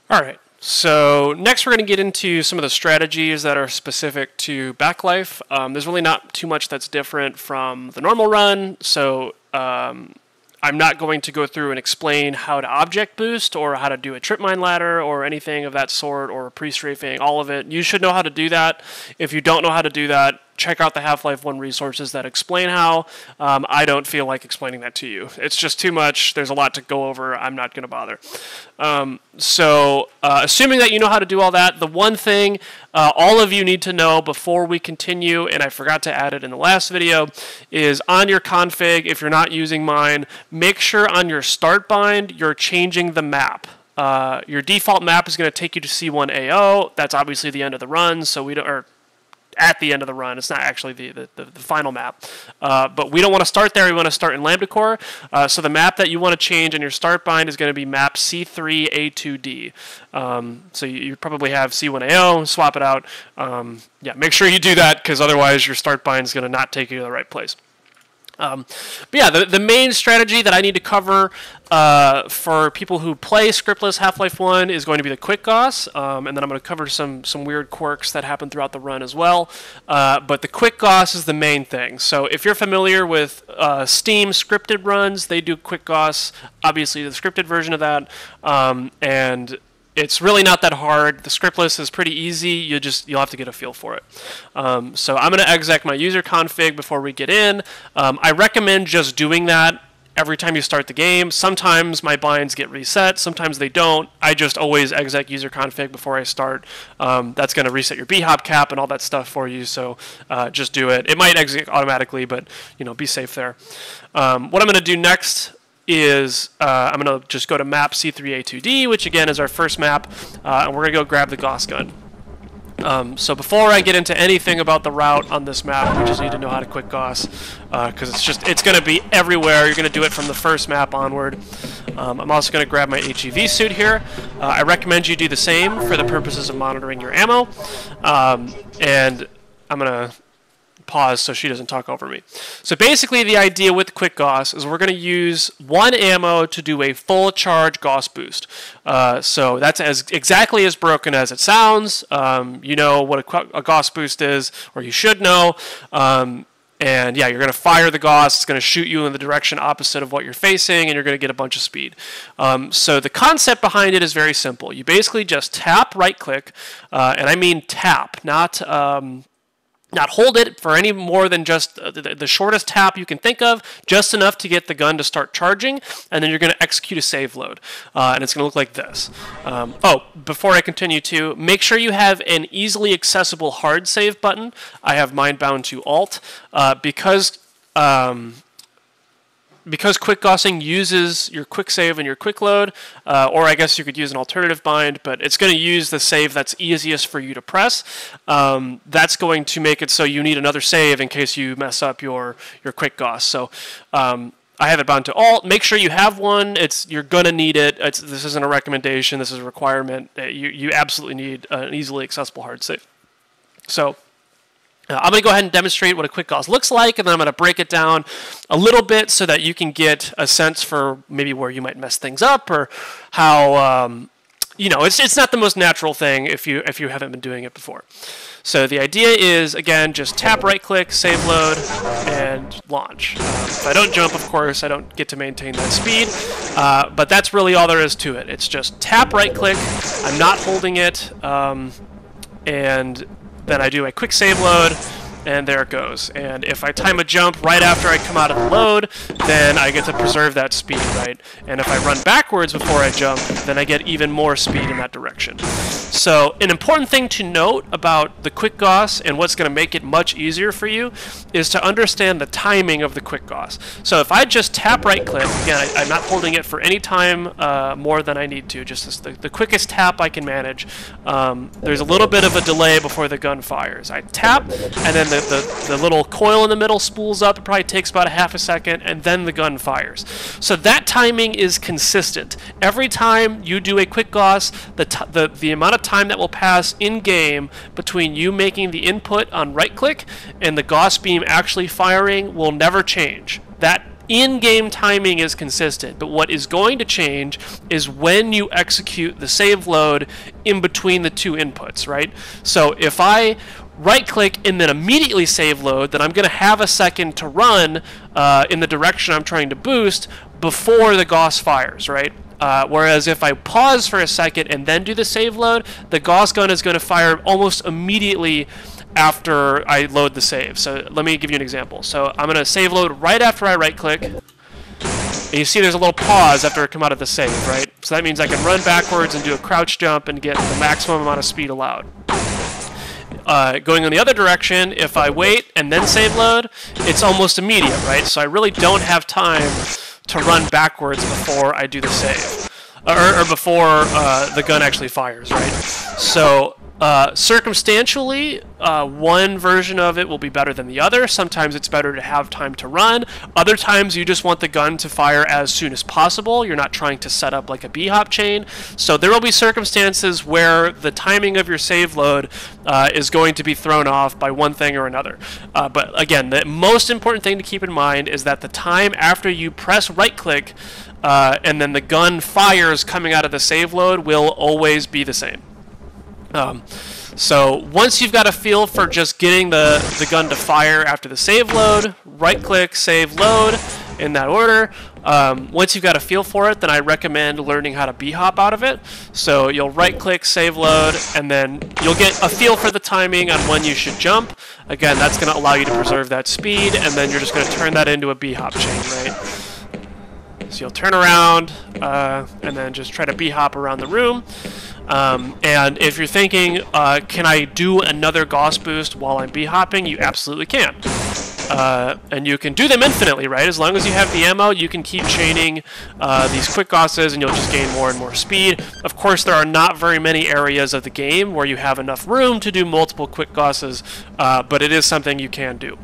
All right, so next we're going to get into some of the strategies that are specific to Backlife. There's really not too much that's different from the normal run, so I'm not going to go through and explain how to object boost or how to do a trip mine ladder or anything of that sort, or pre-strafing, all of it. You should know how to do that. If you don't know how to do that, check out the Half-Life 1 resources that explain how. I don't feel like explaining that to you. It's just too much. There's a lot to go over. I'm not going to bother. Assuming that you know how to do all that, the one thing all of you need to know before we continue, and I forgot to add it in the last video, is on your config, if you're not using mine, make sure on your start bind you're changing the map. Your default map is going to take you to C1AO. That's obviously the end of the run, so we don't... Or, at the end of the run. It's not actually the final map. But we don't want to start there. We want to start in Lambda Core. So the map that you want to change in your start bind is going to be map C3A2D. So you probably have C1AO, swap it out. Yeah, make sure you do that, because otherwise your start bind is going to not take you to the right place. But yeah, the main strategy that I need to cover for people who play scriptless Half-Life 1 is going to be the Quick Gauss, and then I'm going to cover some weird quirks that happen throughout the run as well. But the Quick Gauss is the main thing. So if you're familiar with Steam scripted runs, they do Quick Gauss, obviously the scripted version of that, and it's really not that hard. The scriptless is pretty easy. You'll have to get a feel for it. So I'm going to exec my user config before we get in. I recommend just doing that every time you start the game. Sometimes my binds get reset. Sometimes they don't. I just always exec user config before I start. That's going to reset your bhop cap and all that stuff for you. So just do it. It might exec automatically, but be safe there. What I'm going to do next is I'm going to just go to map C3A2D, which again is our first map, and we're going to go grab the Gauss gun. So before I get into anything about the route on this map, we just need to know how to Quick Gauss, because it's going to be everywhere. You're going to do it from the first map onward. I'm also going to grab my HEV suit here. I recommend you do the same for the purposes of monitoring your ammo, and I'm going to pause so she doesn't talk over me. So basically the idea with Quick Gauss is we're going to use one ammo to do a full charge Gauss boost. So that's exactly as broken as it sounds. You know what a Gauss boost is, or you should know. And yeah, you're going to fire the Gauss. It's going to shoot you in the direction opposite of what you're facing, and you're going to get a bunch of speed. So the concept behind it is very simple. You basically just tap right-click, and I mean tap, not hold it for any more than just the shortest tap you can think of, just enough to get the gun to start charging, and then you're going to execute a save load. And it's going to look like this. Before I continue too, make sure you have an easily accessible hard save button. I have mine bound to Alt, because Quick Gaussing uses your quick save and your quick load, or I guess you could use an alternative bind, but it's going to use the save that's easiest for you to press. That's going to make it so you need another save in case you mess up your Quick Gauss. So I have it bound to Alt. Make sure you have one. You're going to need it. This isn't a recommendation. This is a requirement. You absolutely need an easily accessible hard save. So I'm going to go ahead and demonstrate what a Quick Gauss looks like, and then I'm going to break it down a little bit so that you can get a sense for maybe where you might mess things up, or how, it's not the most natural thing if you haven't been doing it before. So the idea is, again, just tap right-click, save load, and launch. If I don't jump, of course, I don't get to maintain that speed, but that's really all there is to it. It's just tap right-click, I'm not holding it, and then I do a quick save load, and there it goes. And if I time a jump right after I come out of the load, then I get to preserve that speed, right? And if I run backwards before I jump, then I get even more speed in that direction. So an important thing to note about the Quick Gauss, and what's going to make it much easier for you, is to understand the timing of the Quick Gauss. So if I just tap right-click, again, I'm not holding it for any time more than I need to, just the quickest tap I can manage. There's a little bit of a delay before the gun fires. I tap, and then the little coil in the middle spools up. It probably takes about a half a second, and then the gun fires. So that timing is consistent. Every time you do a Quick Gauss, the amount of time that will pass in-game between you making the input on right-click and the Gauss beam actually firing will never change. That in-game timing is consistent, but what is going to change is when you execute the save load in between the two inputs, right? So if I right-click and then immediately save load, then I'm going to have a second to run in the direction I'm trying to boost before the Gauss fires, right? Whereas if I pause for a second and then do the save load, the Gauss gun is going to fire almost immediately after I load the save. So let me give you an example. So I'm going to save load right after I right-click. And you see there's a little pause after I come out of the save, right? So that means I can run backwards and do a crouch jump and get the maximum amount of speed allowed. Going in the other direction, if I wait and then save load, it's almost immediate, right? So I really don't have time to run backwards before I do the save, or before the gun actually fires, right? So circumstantially, one version of it will be better than the other. Sometimes it's better to have time to run. Other times you just want the gun to fire as soon as possible. You're not trying to set up like a B-hop chain. So there will be circumstances where the timing of your save load is going to be thrown off by one thing or another. But again, the most important thing to keep in mind is that the time after you press right-click and then the gun fires coming out of the save load will always be the same. So once you've got a feel for just getting the gun to fire after the save load, right-click, save load, in that order. Once you've got a feel for it, then I recommend learning how to B-hop out of it. So you'll right-click, save load, and then you'll get a feel for the timing on when you should jump. Again, that's going to allow you to preserve that speed, and then you're just going to turn that into a B-hop chain, right? So you'll turn around and then just try to B-hop around the room. And if you're thinking, can I do another Gauss boost while I'm B-hopping? You absolutely can. And you can do them infinitely, right? As long as you have the ammo, you can keep chaining these quick Gausses and you'll just gain more and more speed. Of course, there are not very many areas of the game where you have enough room to do multiple quick Gausses, but it is something you can do.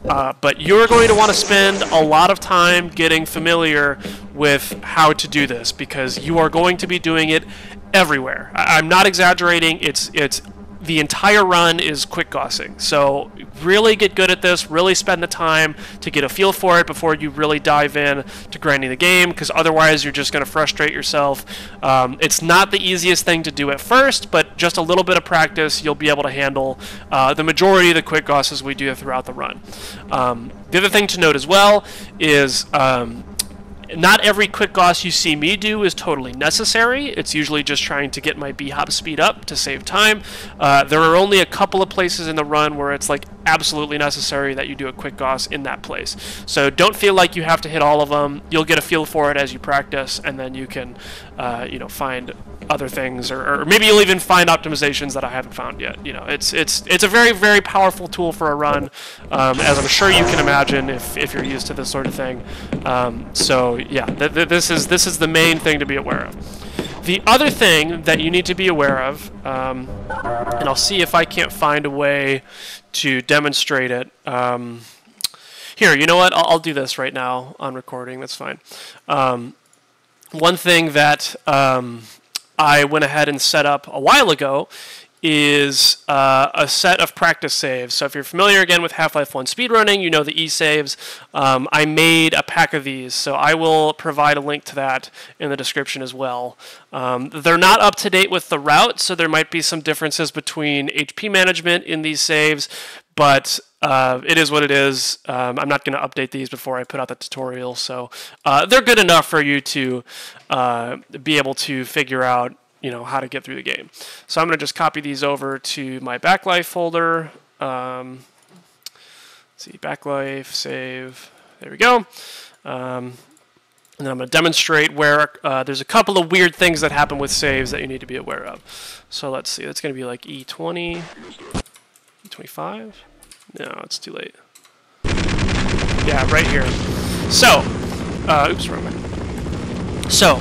But you're going to want to spend a lot of time getting familiar with how to do this because you are going to be doing it everywhere. I'm not exaggerating. It's the entire run is quick Gaussing. So really get good at this, really spend the time to get a feel for it before you really dive in to grinding the game, because otherwise you're just going to frustrate yourself. It's not the easiest thing to do at first, but just a little bit of practice, you'll be able to handle the majority of the quick Gausses we do throughout the run. The other thing to note as well is not every quick Gauss you see me do is totally necessary. It's usually just trying to get my B-hop speed up to save time. There are only a couple of places in the run where it's like absolutely necessary that you do a quick Gauss in that place. So don't feel like you have to hit all of them. You'll get a feel for it as you practice, and then you can find other things, or maybe you'll even find optimizations that I haven't found yet. It's a very, very powerful tool for a run, as I'm sure you can imagine if you're used to this sort of thing. So yeah, this is the main thing to be aware of. The other thing that you need to be aware of, and I'll see if I can't find a way to demonstrate it. Here, you know what? I'll do this right now on recording. That's fine. One thing that I went ahead and set up a while ago is a set of practice saves. So if you're familiar again with Half-Life 1 speedrunning, you know the e-saves. I made a pack of these, so I will provide a link to that in the description as well. They're not up to date with the route, so there might be some differences between HP management in these saves, but it is what it is. I'm not going to update these before I put out the tutorial, so they're good enough for you to be able to figure out how to get through the game. So I'm going to just copy these over to my Backlife folder. Let's see, Backlife, save, there we go. And then I'm going to demonstrate where there's a couple of weird things that happen with saves that you need to be aware of. So let's see, that's going to be like E20, E25? No, it's too late. Yeah, right here. So, oops, wrong way. So,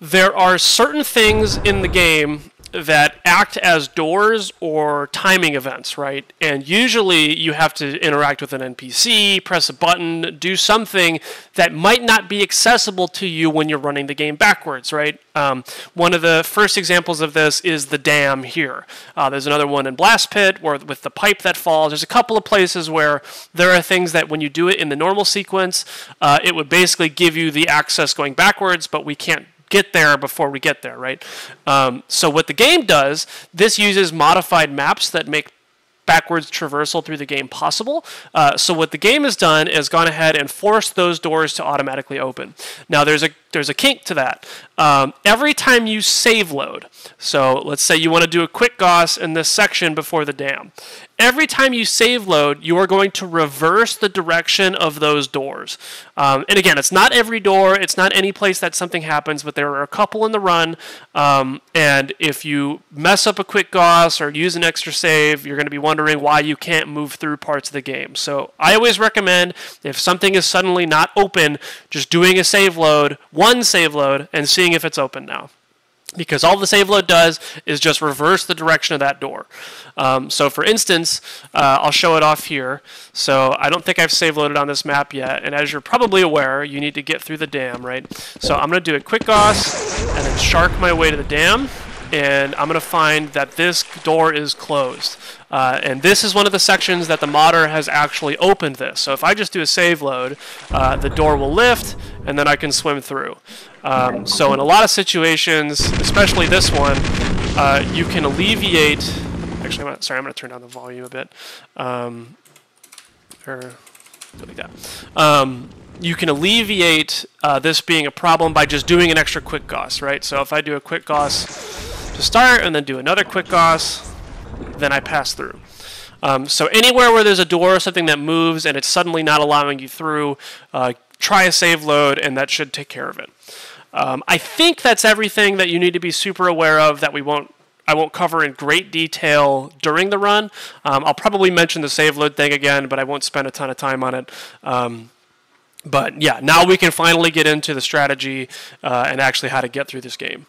there are certain things in the game that act as doors or timing events, right? And usually you have to interact with an NPC, press a button, do something that might not be accessible to you when you're running the game backwards, right? One of the first examples of this is the dam here. There's another one in Blast Pit where with the pipe that falls. There's a couple of places where there are things that when you do it in the normal sequence, it would basically give you the access going backwards, but we can't get there before we get there, right? So what the game does, this uses modified maps that make backwards traversal through the game possible. So what the game has done is gone ahead and forced those doors to automatically open. Now there's a kink to that. Every time you save load, so let's say you want to do a quick Gauss in this section before the dam. Every time you save load, you are going to reverse the direction of those doors. And again, it's not every door, it's not any place that something happens, but there are a couple in the run. And if you mess up a quick Gauss or use an extra save, you're going to be wondering why you can't move through parts of the game. So I always recommend, if something is suddenly not open, just doing a save load, one save load, and seeing if it's open now. Because all the save load does is just reverse the direction of that door. So for instance, I'll show it off here. So I don't think I've save loaded on this map yet. And as you're probably aware, you need to get through the dam, right? So I'm going to do a quick Gauss and then shark my way to the dam. And I'm going to find that this door is closed. And this is one of the sections that the modder has actually opened this. So if I just do a save load, the door will lift, and then I can swim through. So in a lot of situations, especially this one, you can alleviate... Actually, I'm going to turn down the volume a bit. Or like that. You can alleviate this being a problem by just doing an extra quick Gauss, right? So if I do a quick Gauss to start and then do another quick Gauss, then I pass through. So anywhere where there's a door or something that moves and it's suddenly not allowing you through, try a save load and that should take care of it. I think that's everything that you need to be super aware of that I won't cover in great detail during the run. I'll probably mention the save load thing again, but I won't spend a ton of time on it. But yeah, now we can finally get into the strategy and actually how to get through this game.